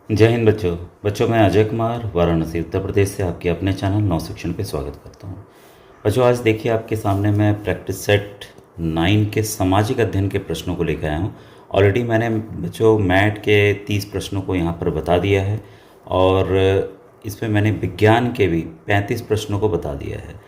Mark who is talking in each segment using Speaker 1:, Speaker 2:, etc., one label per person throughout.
Speaker 1: जय हिंद बच्चों। मैं अजय कुमार वाराणसी उत्तर प्रदेश से आपके अपने चैनल नव शिक्षण पे स्वागत करता हूँ। बच्चों, आज देखिए आपके सामने मैं प्रैक्टिस सेट 9 के सामाजिक अध्ययन के प्रश्नों को लेकर आया हूँ। ऑलरेडी मैंने बच्चों मैथ के 30 प्रश्नों को यहाँ पर बता दिया है और इसमें मैंने विज्ञान के भी 35 प्रश्नों को बता दिया है।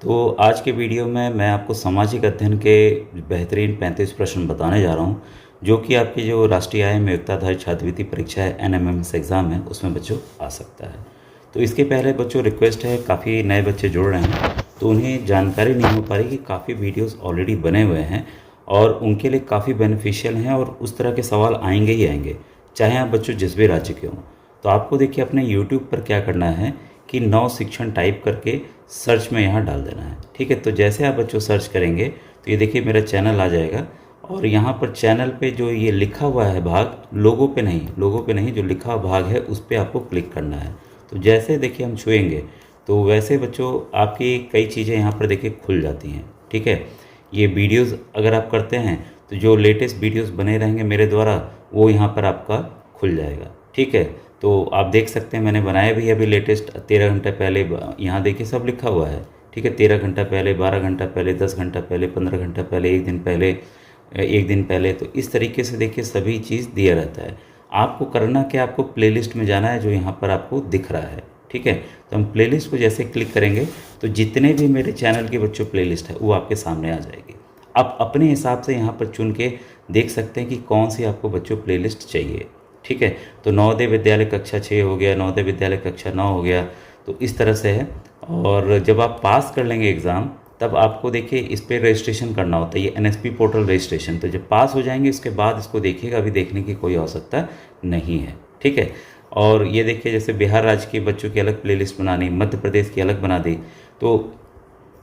Speaker 1: तो आज के वीडियो में मैं आपको सामाजिक अध्ययन के बेहतरीन 35 प्रश्न बताने जा रहा हूँ, जो कि आपकी जो राष्ट्रीय आय में योग्यताधारी छात्रवृत्ति परीक्षा है NMMS एग्ज़ाम है उसमें बच्चों आ सकता है। तो इसके पहले बच्चों रिक्वेस्ट है, काफ़ी नए बच्चे जुड़ रहे हैं तो उन्हें जानकारी नहीं हो पा रही कि काफ़ी वीडियोस ऑलरेडी बने हुए हैं और उनके लिए काफ़ी बेनिफिशियल हैं और उस तरह के सवाल आएंगे ही आएंगे, चाहे आप बच्चों जिस भी राज्य के हों। तो आपको देखिए अपने यूट्यूब पर क्या करना है कि नव शिक्षण टाइप करके सर्च में यहाँ डाल देना है। ठीक है, तो जैसे आप बच्चों सर्च करेंगे तो ये देखिए मेरा चैनल आ जाएगा और यहाँ पर चैनल पे जो ये लिखा हुआ है भाग, लोगों पे नहीं, जो लिखा हुआ भाग है उस पर आपको क्लिक करना है। तो जैसे देखिए हम छुएंगे तो वैसे बच्चों आपकी कई चीज़ें यहाँ पर देखिए खुल जाती हैं। ठीक है, ये वीडियोस अगर आप करते हैं तो जो लेटेस्ट वीडियोस बने रहेंगे मेरे द्वारा वो यहाँ पर आपका खुल जाएगा। ठीक है, तो आप देख सकते हैं मैंने बनाया भी अभी लेटेस्ट 13 घंटे पहले। यहाँ देखिए सब लिखा हुआ है। ठीक है, 13 घंटा पहले, 12 घंटा पहले, 10 घंटा पहले, 15 घंटा पहले, एक दिन पहले। तो इस तरीके से देखिए सभी चीज़ दिया रहता है। आपको करना क्या, आपको प्लेलिस्ट में जाना है जो यहाँ पर आपको दिख रहा है। ठीक है, तो हम प्लेलिस्ट को जैसे क्लिक करेंगे तो जितने भी मेरे चैनल के बच्चों प्लेलिस्ट है वो आपके सामने आ जाएगी। आप अपने हिसाब से यहाँ पर चुन के देख सकते हैं कि कौन सी आपको बच्चों प्लेलिस्ट चाहिए। ठीक है, तो नवोदय विद्यालय कक्षा 6 हो गया, नवोदय विद्यालय कक्षा 9 हो गया, तो इस तरह से है। और जब आप पास कर लेंगे एग्ज़ाम तब आपको देखिए इस पर रजिस्ट्रेशन करना होता है, ये NSP पोर्टल रजिस्ट्रेशन। तो जब पास हो जाएंगे उसके बाद इसको देखिएगा, अभी देखने की कोई आवश्यकता नहीं है। ठीक है, और ये देखिए जैसे बिहार राज्य के बच्चों की अलग प्लेलिस्ट बनानी, मध्य प्रदेश की अलग बना दी, तो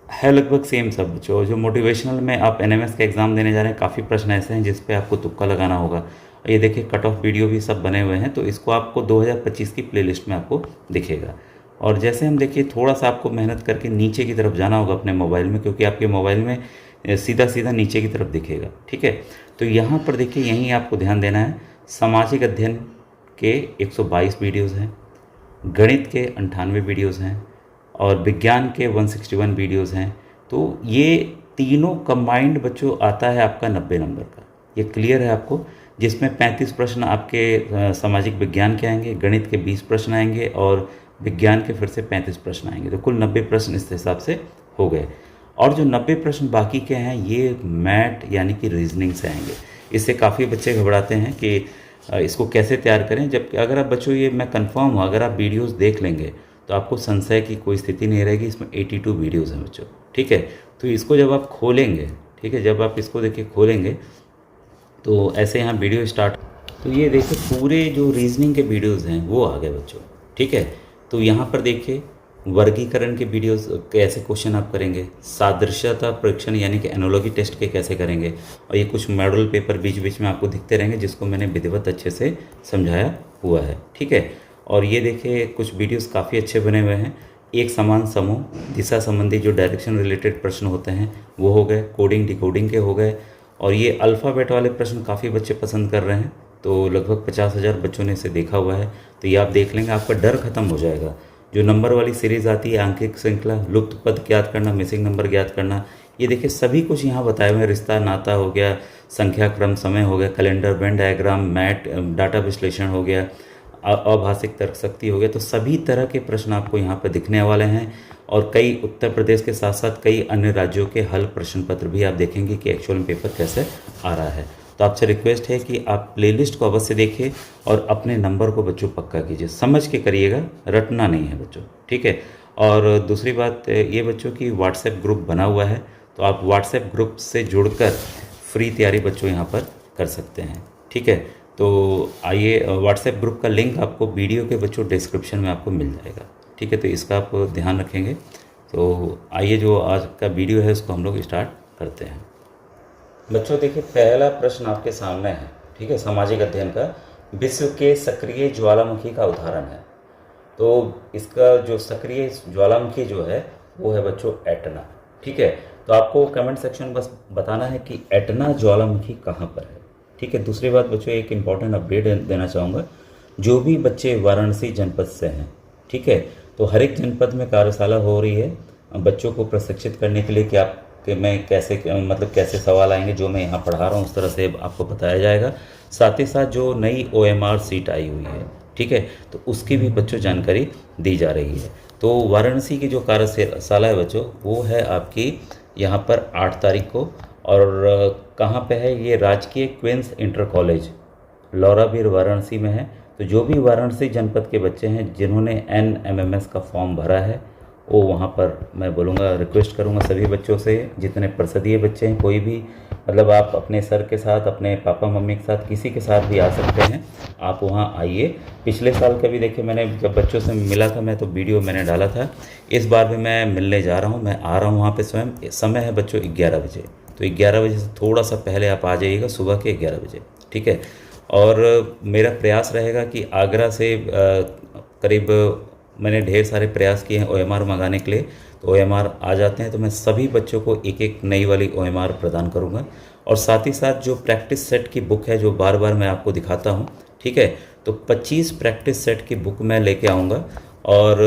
Speaker 1: है लगभग सेम सब बच्चों। जो मोटिवेशनल में आप NMS का एग्ज़ाम देने जा रहे हैं, काफ़ी प्रश्न ऐसे हैं जिस पे आपको तुक्का लगाना होगा। ये देखिए कट ऑफ वीडियो भी सब बने हुए हैं, तो इसको आपको 2025 की प्लेलिस्ट में आपको दिखेगा। और जैसे हम देखिए थोड़ा सा आपको मेहनत करके नीचे की तरफ जाना होगा अपने मोबाइल में, क्योंकि आपके मोबाइल में सीधा सीधा नीचे की तरफ दिखेगा। ठीक है, तो यहाँ पर देखिए यहीं आपको ध्यान देना है। सामाजिक अध्ययन के 122 वीडियोज़ हैं, गणित के 98 वीडियोज़ हैं और विज्ञान के 161 वीडियोज़ हैं। तो ये तीनों कंबाइंड बच्चों आता है आपका 90 नंबर का। ये क्लियर है आपको, जिसमें 35 प्रश्न आपके सामाजिक विज्ञान के आएंगे, गणित के 20 प्रश्न आएंगे और विज्ञान के फिर से 35 प्रश्न आएंगे। तो कुल 90 प्रश्न इस हिसाब से हो गए। और जो 90 प्रश्न बाकी के हैं ये मैथ यानी कि रीजनिंग से आएंगे। इससे काफ़ी बच्चे घबराते हैं कि इसको कैसे तैयार करें, जबकि अगर आप बच्चों ये मैं कंफर्म हूँ, अगर आप वीडियोस देख लेंगे तो आपको संशय की कोई स्थिति नहीं रहेगी। इसमें 82 वीडियोज़ हैं बच्चों। ठीक है, तो इसको जब आप खोलेंगे, ठीक है, जब आप इसको देखिए खोलेंगे तो ऐसे यहाँ वीडियो स्टार्ट, तो ये देखिए पूरे जो रीजनिंग के वीडियोज़ हैं वो आ गए बच्चों। ठीक है, तो यहाँ पर देखिए वर्गीकरण के वीडियोस कैसे क्वेश्चन आप करेंगे, सादृश्यता परीक्षण यानी कि एनोलॉजी टेस्ट के कैसे करेंगे, और ये कुछ मॉडल पेपर बीच बीच में आपको दिखते रहेंगे जिसको मैंने विधिवत अच्छे से समझाया हुआ है। ठीक है, और ये देखिए कुछ वीडियोस काफ़ी अच्छे बने हुए हैं। एक समान समूह, दिशा संबंधी जो डायरेक्शन रिलेटेड प्रश्न होते हैं वो हो गए, कोडिंग डिकोडिंग के हो गए, और ये अल्फ़ाबेट वाले प्रश्न काफ़ी बच्चे पसंद कर रहे हैं। तो लगभग 50,000 बच्चों ने इसे देखा हुआ है। तो ये आप देख लेंगे, आपका डर खत्म हो जाएगा। जो नंबर वाली सीरीज़ आती है, आंकिक श्रृंखला, लुप्त पद ज्ञात करना, मिसिंग नंबर ज्ञात करना, ये देखिए सभी कुछ यहाँ बताए हुए हैं। रिश्ता नाता हो गया, संख्या क्रम समय हो गया, कैलेंडर वेन डायग्राम, मैट डाटा विश्लेषण हो गया, अभाषिक तर्क शक्ति हो गया। तो सभी तरह के प्रश्न आपको यहाँ पर दिखने वाले हैं। और कई उत्तर प्रदेश के साथ साथ कई अन्य राज्यों के हल प्रश्न पत्र भी आप देखेंगे कि एक्चुअल में पेपर कैसे आ रहा है। तो आपसे रिक्वेस्ट है कि आप प्लेलिस्ट को अवश्य देखिए और अपने नंबर को बच्चों पक्का कीजिए, समझ के करिएगा, रटना नहीं है बच्चों। ठीक है, और दूसरी बात ये बच्चों की व्हाट्सएप ग्रुप बना हुआ है, तो आप व्हाट्सएप ग्रुप से जुड़कर फ्री तैयारी बच्चों यहाँ पर कर सकते हैं। ठीक है, तो आइए, व्हाट्सएप ग्रुप का लिंक आपको वीडियो के बच्चों डिस्क्रिप्शन में आपको मिल जाएगा। ठीक है, तो इसका आप ध्यान रखेंगे। तो आइए जो आज का वीडियो है उसको हम लोग स्टार्ट करते हैं। बच्चों देखिए पहला प्रश्न आपके सामने है। ठीक है, सामाजिक अध्ययन का, विश्व के सक्रिय ज्वालामुखी का उदाहरण है। तो इसका जो सक्रिय ज्वालामुखी जो है वो है बच्चों एटना। ठीक है, तो आपको कमेंट सेक्शन में बस बताना है कि एटना ज्वालामुखी कहाँ पर है। ठीक है, दूसरी बात बच्चों एक इम्पॉर्टेंट अपडेट देना चाहूँगा। जो भी बच्चे वाराणसी जनपद से हैं, ठीक है, तो हर एक जनपद में कार्यशाला हो रही है बच्चों को प्रशिक्षित करने के लिए कि आप कि मैं कैसे मतलब कैसे सवाल आएंगे, जो मैं यहाँ पढ़ा रहा हूँ उस तरह से आपको बताया जाएगा। साथ ही साथ जो नई OMR सीट आई हुई है, ठीक है, तो उसकी भी बच्चों जानकारी दी जा रही है। तो वाराणसी की जो कार्यशाला है बच्चों, वो है आपकी यहाँ पर 8 तारीख को। और कहाँ पे है ये? राजकीय क्वींस इंटर कॉलेज लौराबीर वाराणसी में है। तो जो भी वाराणसी जनपद के बच्चे हैं जिन्होंने NMMS का फॉर्म भरा है, वो वहाँ पर मैं बोलूँगा, रिक्वेस्ट करूँगा सभी बच्चों से, जितने परिषदीय बच्चे हैं, कोई भी मतलब आप अपने सर के साथ, अपने पापा मम्मी के साथ, किसी के साथ भी आ सकते हैं, आप वहाँ आइए। पिछले साल का भी देखिए, मैंने जब बच्चों से मिला था मैं, तो वीडियो मैंने डाला था। इस बार भी मैं मिलने जा रहा हूँ, मैं आ रहा हूँ वहाँ पे स्वयं। समय है बच्चों 11 बजे, तो 11 बजे से थोड़ा सा पहले आप आ जाइएगा, सुबह के 11 बजे, ठीक है। और मेरा प्रयास रहेगा कि आगरा से करीब, मैंने ढेर सारे प्रयास किए हैं OMR मंगाने के लिए, तो OMR आ जाते हैं तो मैं सभी बच्चों को एक एक नई वाली OMR प्रदान करूंगा। और साथ ही साथ जो प्रैक्टिस सेट की बुक है, जो बार बार मैं आपको दिखाता हूं, ठीक है, तो 25 प्रैक्टिस सेट की बुक मैं लेके आऊँगा, और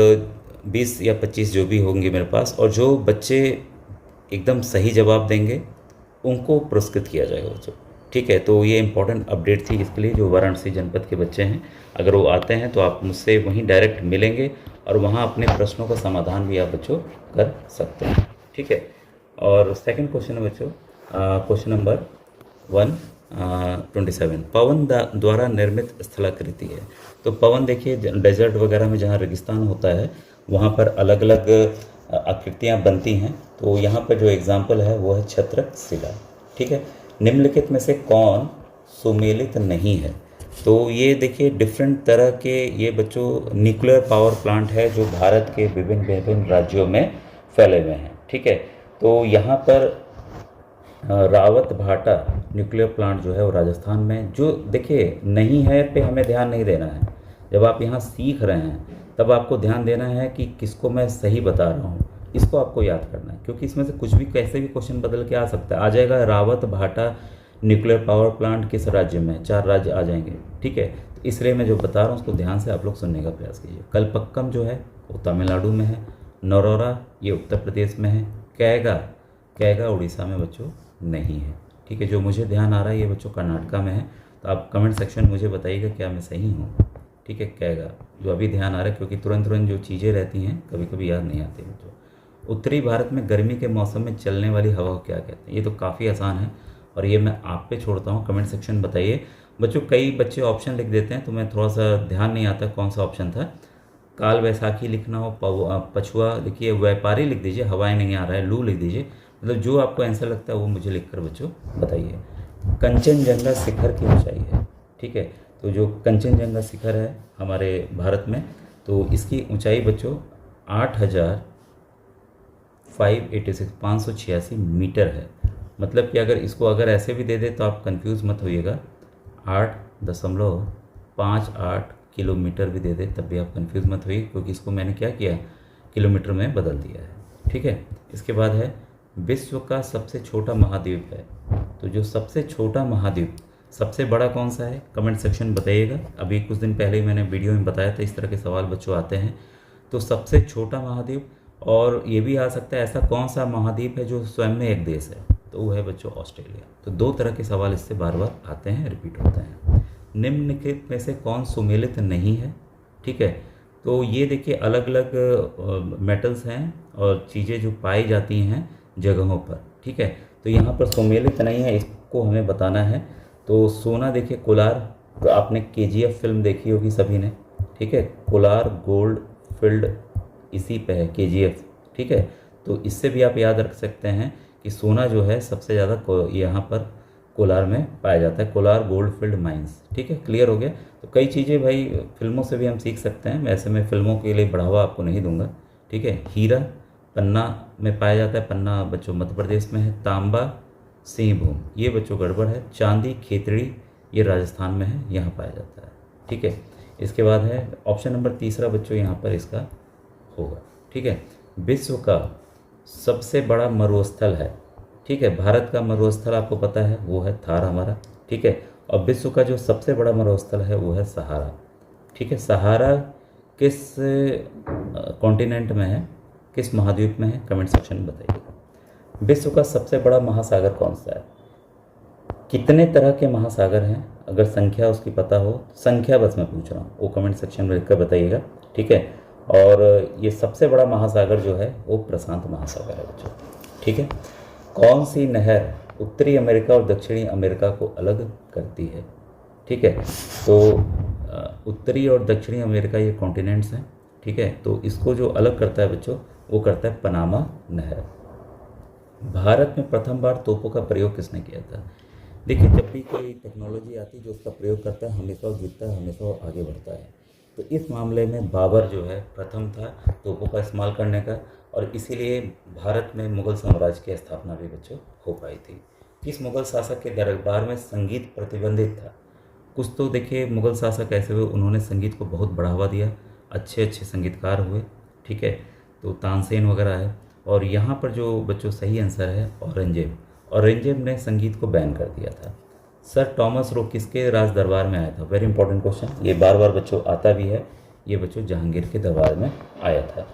Speaker 1: 20 या 25 जो भी होंगे मेरे पास, और जो बच्चे एकदम सही जवाब देंगे उनको पुरस्कृत किया जाएगा बच्चों, ठीक है। तो ये इंपॉर्टेंट अपडेट थी इसके लिए, जो वाराणसी जनपद के बच्चे हैं, अगर वो आते हैं तो आप मुझसे वहीं डायरेक्ट मिलेंगे और वहाँ अपने प्रश्नों का समाधान भी आप बच्चों कर सकते हैं, ठीक है। और सेकंड क्वेश्चन है बच्चों, क्वेश्चन नंबर 127, पवन द्वारा निर्मित स्थलाकृति है। तो पवन देखिए, डेजर्ट वगैरह में जहाँ रेगिस्तान होता है वहाँ पर अलग अलग आकृतियाँ बनती हैं। तो यहाँ पर जो एग्जाम्पल है वो है छत्रक शिला, ठीक है। निम्नलिखित में से कौन सुमेलित नहीं है? तो ये देखिए डिफरेंट तरह के ये बच्चों न्यूक्लियर पावर प्लांट है जो भारत के विभिन्न विभिन्न राज्यों में फैले हुए हैं, ठीक है। तो यहाँ पर रावत भाटा न्यूक्लियर प्लांट जो है वो राजस्थान में, जो देखिए नहीं है पे हमें ध्यान नहीं देना है। जब आप यहाँ सीख रहे हैं तब आपको ध्यान देना है कि किसको मैं सही बता रहा हूँ, इसको आपको याद करना है, क्योंकि इसमें से कुछ भी कैसे भी क्वेश्चन बदल के आ सकता है। आ जाएगा रावत भाटा न्यूक्लियर पावर प्लांट किस राज्य में, 4 राज्य आ जाएंगे, ठीक है। तो इसलिए मैं जो बता रहा हूँ उसको ध्यान से आप लोग सुनने का प्रयास कीजिए। कलपक्कम जो है वो तमिलनाडु में है, नरोरा ये उत्तर प्रदेश में है, कैगा कैगा उड़ीसा में बच्चों नहीं है, ठीक है। जो मुझे ध्यान आ रहा है ये बच्चों कर्नाटका में है। तो आप कमेंट सेक्शन मुझे बताइएगा क्या मैं सही हूँ, ठीक है। कैगा जो अभी ध्यान आ रहा है, क्योंकि तुरंत तुरंत जो चीज़ें रहती हैं कभी कभी याद नहीं आती बच्चों। उत्तरी भारत में गर्मी के मौसम में चलने वाली हवा को क्या कहते हैं? ये तो काफ़ी आसान है और ये मैं आप पे छोड़ता हूँ, कमेंट सेक्शन बताइए बच्चों। कई बच्चे ऑप्शन लिख देते हैं तो मैं थोड़ा सा ध्यान नहीं आता कौन सा ऑप्शन था। काल वैसाखी लिखना हो, पछुआ लिखिए, व्यापारी लिख दीजिए, हवाएं नहीं आ रहा है, लू लिख दीजिए, मतलब जो आपको आंसर लगता है वो मुझे लिखकर बच्चों बताइए। कंचनजंगा शिखर की ऊंचाई है, ठीक है। तो जो कंचनजंगा शिखर है हमारे भारत में, तो इसकी ऊंचाई बच्चों 586 मीटर है। मतलब कि अगर इसको अगर ऐसे भी दे दे तो आप कंफ्यूज मत होइएगा, 8.58 किलोमीटर भी दे दे तब भी आप कंफ्यूज मत होइए, क्योंकि इसको मैंने क्या किया, किलोमीटर में बदल दिया है, ठीक है। इसके बाद है विश्व का सबसे छोटा महाद्वीप है। तो जो सबसे छोटा महाद्वीप, सबसे बड़ा कौन सा है, कमेंट सेक्शन बताइएगा। अभी कुछ दिन पहले ही मैंने वीडियो में बताया था, इस तरह के सवाल बच्चों आते हैं। तो सबसे छोटा महाद्वीप, और ये भी आ सकता है ऐसा कौन सा महाद्वीप है जो स्वयं में एक देश है, तो वो है बच्चों ऑस्ट्रेलिया। तो 2 तरह के सवाल इससे बार बार आते हैं, रिपीट होते हैं। निम्नलिखित में से कौन सुमेलित नहीं है, ठीक है। तो ये देखिए अलग अलग मेटल्स हैं और चीज़ें जो पाई जाती हैं जगहों पर, ठीक है। तो यहाँ पर सुमेलित नहीं है, इसको हमें बताना है। तो सोना देखिए कोलार, तो आपने KGF फिल्म देखी होगी सभी ने, ठीक है। कोलार गोल्ड फील्ड इसी पे है KGF, ठीक है। तो इससे भी आप याद रख सकते हैं कि सोना जो है सबसे ज़्यादा यहाँ पर कोलार में पाया जाता है, कोलार गोल्ड फील्ड माइंस, ठीक है। क्लियर हो गया। तो कई चीज़ें भाई फिल्मों से भी हम सीख सकते हैं, वैसे मैं फिल्मों के लिए बढ़ावा आपको नहीं दूंगा, ठीक है। हीरा पन्ना में पाया जाता है, पन्ना बच्चों मध्य प्रदेश में है। तांबा सिंहभूम ये बच्चों गड़बड़ है। चांदी खेतड़ी ये राजस्थान में है, यहाँ पाया जाता है, ठीक है। इसके बाद है ऑप्शन नंबर 3 बच्चों, यहाँ पर इसका होगा, ठीक है। विश्व का सबसे बड़ा मरुस्थल है, ठीक है। भारत का मरुस्थल आपको पता है वो है थार हमारा, ठीक है। और विश्व का जो सबसे बड़ा मरुस्थल है वो है सहारा, ठीक है, सहारा किस कॉन्टिनेंट में है, किस महाद्वीप में है, कमेंट सेक्शन में बताइएगा। विश्व का सबसे बड़ा महासागर कौन सा है? कितने तरह के महासागर हैं, अगर संख्या उसकी पता हो, संख्या बस मैं पूछ रहा हूँ, वो कमेंट सेक्शन में लिखकर बताइएगा। ठीक है, और ये सबसे बड़ा महासागर जो है वो प्रशांत महासागर है बच्चों। ठीक है, कौन सी नहर उत्तरी अमेरिका और दक्षिणी अमेरिका को अलग करती है? ठीक है, तो उत्तरी और दक्षिणी अमेरिका ये कॉन्टिनेंट्स हैं। ठीक है, तो इसको जो अलग करता है बच्चों वो करता है पनामा नहर। भारत में प्रथम बार तोपों का प्रयोग किसने किया था? देखिए, जब भी कोई टेक्नोलॉजी आती है जो उसका प्रयोग करता है हमेशा वो जीतता है, हमेशा वो आगे बढ़ता है। तो इस मामले में बाबर जो है प्रथम था तोपों का इस्तेमाल करने का, और इसीलिए भारत में मुग़ल साम्राज्य की स्थापना भी बच्चों हो पाई थी। किस मुग़ल शासक के दरबार में संगीत प्रतिबंधित था? कुछ तो देखिए मुग़ल शासक ऐसे हुए उन्होंने संगीत को बहुत बढ़ावा दिया, अच्छे अच्छे संगीतकार हुए। ठीक है, तो तानसेन वगैरह है। और यहाँ पर जो बच्चों सही आंसर है औरंगजेब। औरंगजेब ने संगीत को बैन कर दिया था। सर टॉमस रो किसके राज दरबार में आया था? वेरी इंपॉर्टेंट क्वेश्चन, ये बार बार बच्चों आता भी है। ये बच्चों जहांगीर के दरबार में आया था।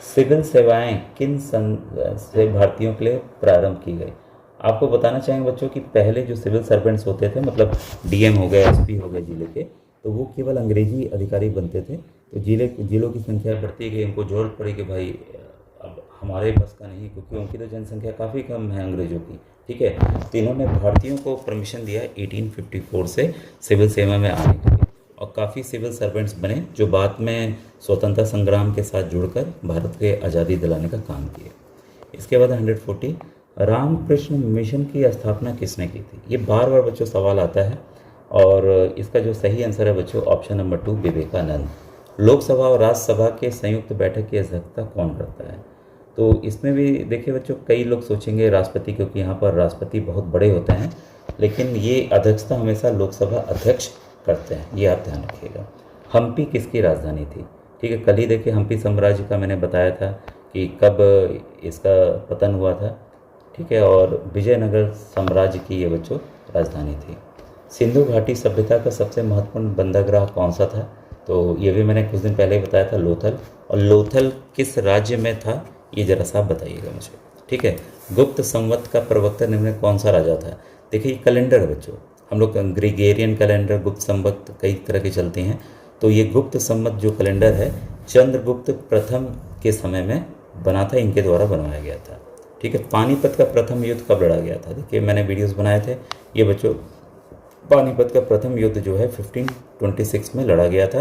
Speaker 1: सिविल सेवाएं किन सन से भारतीयों के लिए प्रारंभ की गई? आपको बताना चाहेंगे बच्चों कि पहले जो सिविल सर्वेंट्स होते थे, मतलब डीएम हो गए, एसपी हो गए जिले के, तो वो केवल अंग्रेजी अधिकारी बनते थे। तो जिलों की संख्या बढ़ती गई, उनको जरूरत पड़ी कि भाई अब हमारे बस का नहीं, क्योंकि उनकी तो जनसंख्या काफ़ी कम है अंग्रेज़ों की। ठीक है, तो इन्होंने भारतीयों को परमिशन दिया 1854 से सिविल सेवा में आने के लिए, और काफ़ी सिविल सर्वेंट्स बने जो बाद में स्वतंत्रता संग्राम के साथ जुड़कर भारत के आज़ादी दिलाने का काम किए। इसके बाद 140 रामकृष्ण मिशन की स्थापना किसने की थी? ये बार बार बच्चों सवाल आता है, और इसका जो सही आंसर है बच्चों ऑप्शन नंबर 2 विवेकानंद। लोकसभा और राज्यसभा के संयुक्त बैठक की अध्यक्षता कौन करता है? तो इसमें भी देखिए बच्चों कई लोग सोचेंगे राष्ट्रपति, क्योंकि यहाँ पर राष्ट्रपति बहुत बड़े होते हैं, लेकिन ये अध्यक्षता हमेशा लोकसभा अध्यक्ष करते हैं, ये आप ध्यान रखिएगा। हम्पी किसकी राजधानी थी? ठीक है, कल ही देखिए हम्पी साम्राज्य का मैंने बताया था कि कब इसका पतन हुआ था। ठीक है, और विजयनगर साम्राज्य की ये बच्चों राजधानी थी। सिंधु घाटी सभ्यता का सबसे महत्वपूर्ण बंदरगाह कौन सा था? तो ये भी मैंने कुछ दिन पहले ही बताया था, लोथल। और लोथल किस राज्य में था ये जरा सा बताइएगा मुझे। ठीक है, गुप्त संवत का प्रवक्ता निम्न में कौन सा राजा था? देखिए कैलेंडर है बच्चों, हम लोग ग्रेगोरियन कैलेंडर, गुप्त संवत कई तरह के चलते हैं। तो ये गुप्त संवत जो कैलेंडर है चंद्रगुप्त प्रथम के समय में बना था, इनके द्वारा बनवाया गया था। ठीक है, पानीपत का प्रथम युद्ध कब लड़ा गया था? देखिए मैंने वीडियोस बनाए थे, ये बच्चों पानीपत का प्रथम युद्ध जो है 1526 में लड़ा गया था।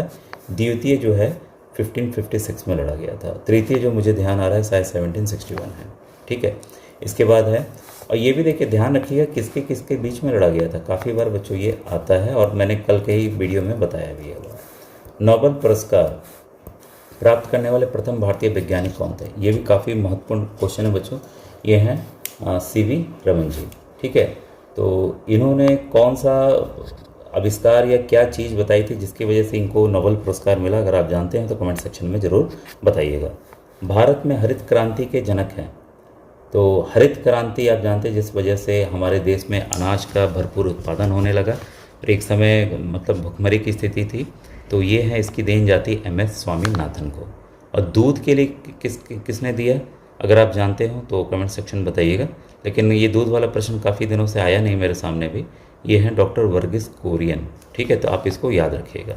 Speaker 1: द्वितीय जो है 1556 में लड़ा गया था। तृतीय जो मुझे ध्यान आ रहा है शायद 1761 है। ठीक है, इसके बाद है, और ये भी देखिए ध्यान रखिएगा किसके किसके बीच में लड़ा गया था, काफ़ी बार बच्चों ये आता है और मैंने कल के ही वीडियो में बताया भी है। नोबेल पुरस्कार प्राप्त करने वाले प्रथम भारतीय वैज्ञानिक कौन थे? ये भी काफ़ी महत्वपूर्ण क्वेश्चन है बच्चों। ये हैं सीवी रमन जी। ठीक है, तो इन्होंने कौन सा आविष्कार या क्या चीज़ बताई थी जिसकी वजह से इनको नोबेल पुरस्कार मिला? अगर आप जानते हैं तो कमेंट सेक्शन में ज़रूर बताइएगा। भारत में हरित क्रांति के जनक हैं, तो हरित क्रांति आप जानते हैं जिस वजह से हमारे देश में अनाज का भरपूर उत्पादन होने लगा, और एक समय मतलब भुखमरी की स्थिति थी। तो ये है, इसकी देन जाती MS स्वामीनाथन को। और दूध के लिए किसने दिया? अगर आप जानते हो तो कमेंट सेक्शन बताइएगा, लेकिन ये दूध वाला प्रश्न काफ़ी दिनों से आया नहीं मेरे सामने भी। ये हैं डॉक्टर वर्गीस कुरियन। ठीक है, तो आप इसको याद रखिएगा।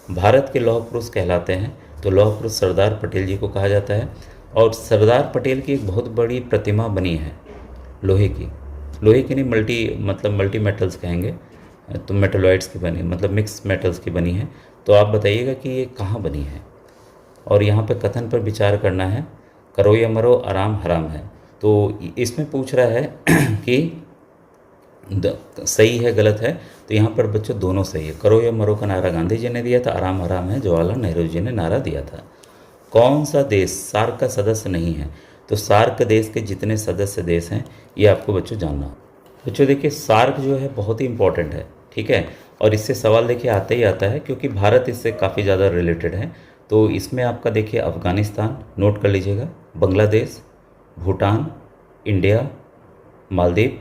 Speaker 1: भारत के लौह पुरुष कहलाते हैं, तो लौह पुरुष सरदार पटेल जी को कहा जाता है। और सरदार पटेल की एक बहुत बड़ी प्रतिमा बनी है लोहे की नहीं, मल्टी मेटल्स कहेंगे, तो मेटलॉइड्स की बनी, मतलब मिक्स मेटल्स की बनी है। तो आप बताइएगा कि ये कहाँ बनी है। और यहाँ पे कथन पर विचार करना है, करो या मरो आराम हराम है। तो इसमें पूछ रहा है कि सही है गलत है, तो यहाँ पर बच्चों दोनों सही है। करो या मरो का नारा गांधी जी ने दिया था, आराम हराम है जवाहरलाल नेहरू जी ने नारा दिया था। कौन सा देश सार्क का सदस्य नहीं है? तो सार्क देश के जितने सदस्य देश हैं ये आपको बच्चों जानना हो। बच्चों देखिए सार्क जो है बहुत ही इंपॉर्टेंट है। ठीक है, और इससे सवाल देखिए आता ही आता है क्योंकि भारत इससे काफ़ी ज़्यादा रिलेटेड है। तो इसमें आपका देखिए अफ़गानिस्तान नोट कर लीजिएगा, बांग्लादेश, भूटान, इंडिया, मालदीव,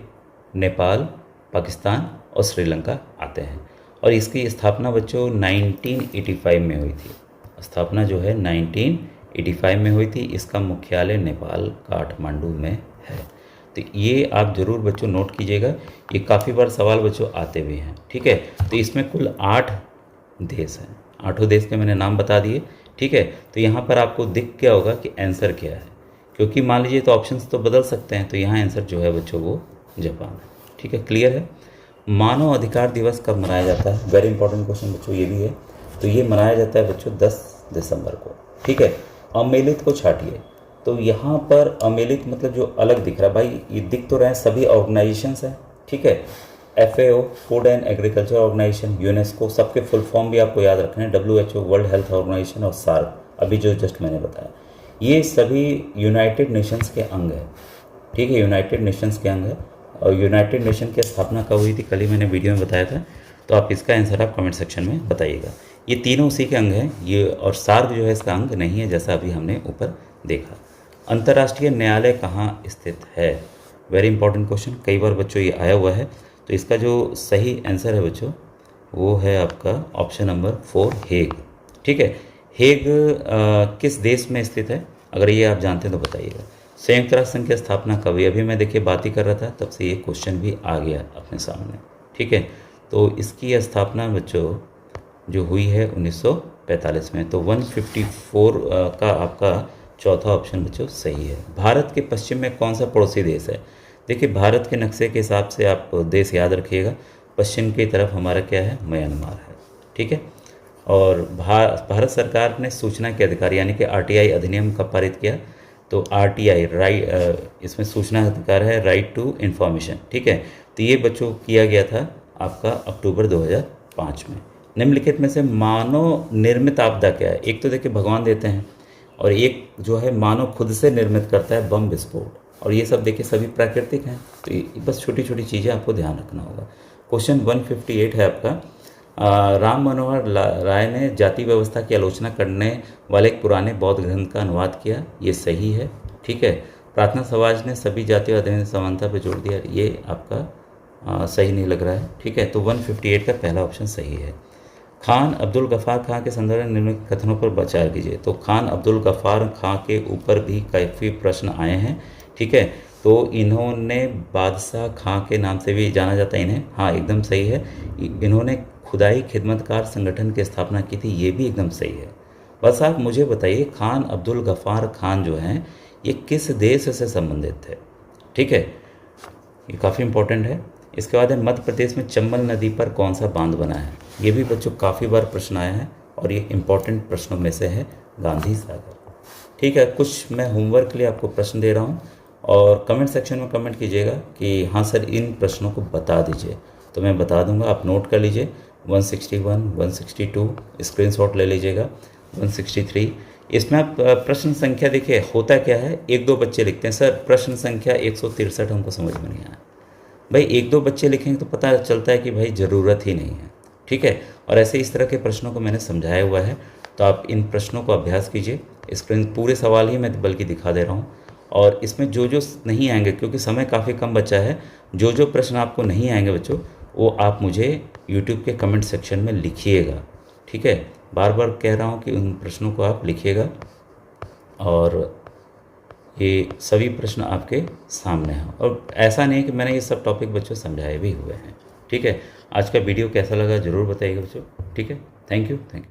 Speaker 1: नेपाल, पाकिस्तान और श्रीलंका आते हैं। और इसकी स्थापना बच्चों 1985 में हुई थी। स्थापना जो है 1985 में हुई थी। इसका मुख्यालय नेपाल काठमांडू में है। तो ये आप ज़रूर बच्चों नोट कीजिएगा, ये काफ़ी बार सवाल बच्चों आते भी हैं। ठीक है, तो इसमें कुल 8 देश हैं, 8 देश के मैंने नाम बता दिए। ठीक है, तो यहाँ पर आपको दिख क्या होगा कि आंसर क्या है, क्योंकि मान लीजिए तो ऑप्शंस तो बदल सकते हैं, तो यहाँ आंसर जो है बच्चों वो जापान है। ठीक है, क्लियर है। मानव अधिकार दिवस कब मनाया जाता है? वेरी इंपॉर्टेंट क्वेश्चन बच्चों ये भी है। तो ये मनाया जाता है बच्चों 10 दिसंबर को। ठीक है, अमेलित को छाटिए। तो यहाँ पर अमेलित मतलब जो अलग दिख रहा है भाई, ये दिख तो रहे हैं सभी ऑर्गेनाइजेशंस हैं। ठीक है, FAO food and agriculture organization, UNESCO, सबके फुल फॉर्म भी आपको याद रखना है, WHO वर्ल्ड हेल्थ ऑर्गेनाइजेशन और सार्क, अभी जो जस्ट मैंने बताया, ये सभी यूनाइटेड नेशंस के अंग है। ठीक है, यूनाइटेड नेशंस के अंग है। और यूनाइटेड नेशन की स्थापना कब हुई थी, कल ही मैंने वीडियो में बताया था। तो आप इसका आंसर आप कमेंट सेक्शन में बताइएगा। ये तीनों उसी के अंग हैं ये, और सार्क जो है इसका अंग नहीं है, जैसा अभी हमने ऊपर देखा। अंतर्राष्ट्रीय न्यायालय कहाँ स्थित है? वेरी इंपॉर्टेंट क्वेश्चन, कई बार बच्चों ये आया हुआ है। तो इसका जो सही आंसर है बच्चों वो है आपका ऑप्शन नंबर 4, हेग। ठीक है, हेग किस देश में स्थित है? अगर ये आप जानते हैं तो बताइएगा। संयुक्त राष्ट्र संघ की स्थापना कब हुई? अभी मैं देखिए बात ही कर रहा था, तब से ये क्वेश्चन भी आ गया अपने सामने। ठीक है, तो इसकी स्थापना बच्चों जो हुई है 1945 में। तो 154 का आपका चौथा ऑप्शन बच्चों सही है। भारत के पश्चिम में कौन सा पड़ोसी देश है? देखिए, भारत के नक्शे के हिसाब से आप देश याद रखिएगा। पश्चिम की तरफ हमारा क्या है? म्यांमार है। ठीक है, और भारत सरकार ने सूचना के अधिकार यानी कि RTI अधिनियम कब पारित किया? तो RTI इसमें सूचना अधिकार है, राइट टू इन्फॉर्मेशन। ठीक है, तो ये बच्चों किया गया था आपका अक्टूबर 2005 में। निम्नलिखित में से मानव निर्मित आपदा क्या है? एक तो देखिए भगवान देते हैं, और एक जो है मानव खुद से निर्मित करता है, बम विस्फोट। और ये सब देखिए सभी प्राकृतिक हैं। तो ये बस छोटी छोटी चीज़ें आपको ध्यान रखना होगा। क्वेश्चन 158 है आपका, राम मनोहर राय ने जाति व्यवस्था की आलोचना करने वाले एक पुराने बौद्ध ग्रंथ का अनुवाद किया, ये सही है। ठीक है, प्रार्थना समाज ने सभी जातियों और समानता पर जोर दिया, ये आपका सही नहीं लग रहा है। ठीक है, तो 158 का पहला ऑप्शन सही है। खान अब्दुल गफ़ार खां के संदर्भ में निम्नलिखित कथनों पर विचार कीजिए। तो खान अब्दुल गफ़ार खां के ऊपर भी काफ़ी प्रश्न आए हैं। ठीक है, तो इन्होंने बादशाह खां के नाम से भी जाना जाता है इन्हें। हाँ, एकदम सही है। इन्होंने खुदाई खिदमतकार संगठन की स्थापना की थी, ये भी एकदम सही है। बस आप मुझे बताइए, खान अब्दुल गफ़ार खान जो हैं ये किस देश से संबंधित थे? ठीक है, ये काफ़ी इंपॉर्टेंट है। इसके बाद है मध्य प्रदेश में चंबल नदी पर कौन सा बांध बना है? ये भी बच्चों काफ़ी बार प्रश्न आया है, और ये इंपॉर्टेंट प्रश्नों में से है, गांधी सागर। ठीक है, कुछ मैं होमवर्क के लिए आपको प्रश्न दे रहा हूँ, और कमेंट सेक्शन में कमेंट कीजिएगा कि हाँ सर इन प्रश्नों को बता दीजिए, तो मैं बता दूंगा। आप नोट कर लीजिए। 161, 162 स्क्रीनशॉट ले लीजिएगा, 163। इसमें आप प्रश्न संख्या देखिए होता क्या है, 1-2 बच्चे लिखते हैं सर प्रश्न संख्या 163 हमको समझ में नहीं आया। भाई 1-2 बच्चे लिखेंगे तो पता चलता है कि भाई ज़रूरत ही नहीं है। ठीक है, और ऐसे इस तरह के प्रश्नों को मैंने समझाया हुआ है, तो आप इन प्रश्नों को अभ्यास कीजिए। स्क्रीन पूरे सवाल ही मैं बल्कि दिखा दे रहा हूँ, और इसमें जो जो नहीं आएंगे, क्योंकि समय काफ़ी कम बचा है, जो जो प्रश्न आपको नहीं आएंगे बच्चों वो आप मुझे YouTube के कमेंट सेक्शन में लिखिएगा। ठीक है, बार बार कह रहा हूँ कि उन प्रश्नों को आप लिखिएगा, और ये सभी प्रश्न आपके सामने हैं। और ऐसा नहीं है कि मैंने ये सब टॉपिक बच्चों समझाए भी हुए हैं। ठीक है, आज का वीडियो कैसा लगा ज़रूर बताइएगा बच्चों। ठीक है, थैंक यू।